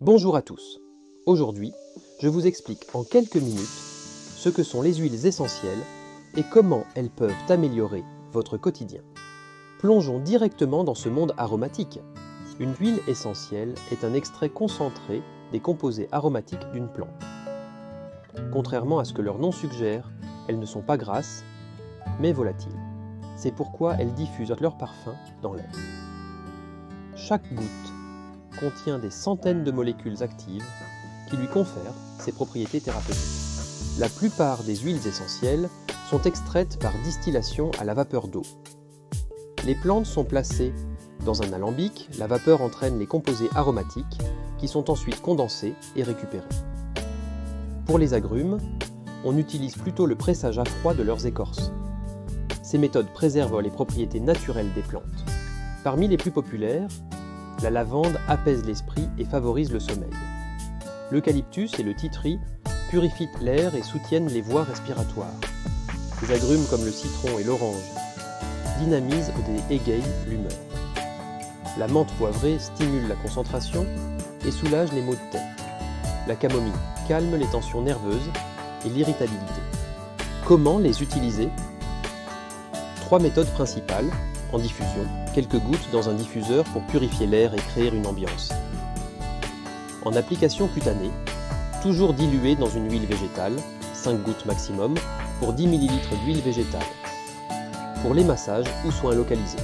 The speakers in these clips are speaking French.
Bonjour à tous. Aujourd'hui, je vous explique en quelques minutes ce que sont les huiles essentielles et comment elles peuvent améliorer votre quotidien. Plongeons directement dans ce monde aromatique. Une huile essentielle est un extrait concentré des composés aromatiques d'une plante. Contrairement à ce que leur nom suggère, elles ne sont pas grasses, mais volatiles. C'est pourquoi elles diffusent leur parfum dans l'air. Chaque goutte contient des centaines de molécules actives qui lui confèrent ses propriétés thérapeutiques. La plupart des huiles essentielles sont extraites par distillation à la vapeur d'eau. Les plantes sont placées dans un alambic, la vapeur entraîne les composés aromatiques qui sont ensuite condensés et récupérés. Pour les agrumes, on utilise plutôt le pressage à froid de leurs écorces. Ces méthodes préservent les propriétés naturelles des plantes. Parmi les plus populaires, la lavande apaise l'esprit et favorise le sommeil. L'eucalyptus et le titri purifient l'air et soutiennent les voies respiratoires. Les agrumes comme le citron et l'orange dynamisent et égayent l'humeur. La menthe poivrée stimule la concentration et soulage les maux de tête. La camomille calme les tensions nerveuses et l'irritabilité. Comment les utiliser? 3 méthodes principales. En diffusion, quelques gouttes dans un diffuseur pour purifier l'air et créer une ambiance. En application cutanée, toujours diluée dans une huile végétale, 5 gouttes maximum, pour 10 ml d'huile végétale. Pour les massages ou soins localisés.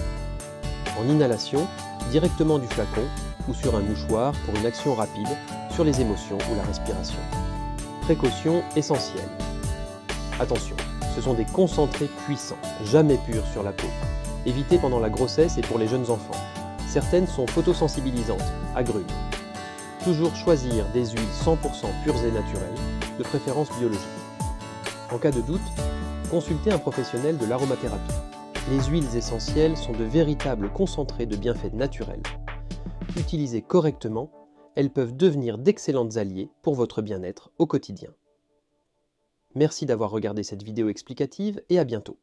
En inhalation, directement du flacon ou sur un mouchoir pour une action rapide sur les émotions ou la respiration. Précautions essentielles. Attention, ce sont des concentrés puissants, jamais purs sur la peau. Évitez pendant la grossesse et pour les jeunes enfants. Certaines sont photosensibilisantes, agrumes. Toujours choisir des huiles 100% pures et naturelles, de préférence biologiques. En cas de doute, consultez un professionnel de l'aromathérapie. Les huiles essentielles sont de véritables concentrés de bienfaits naturels. Utilisées correctement, elles peuvent devenir d'excellentes alliées pour votre bien-être au quotidien. Merci d'avoir regardé cette vidéo explicative et à bientôt.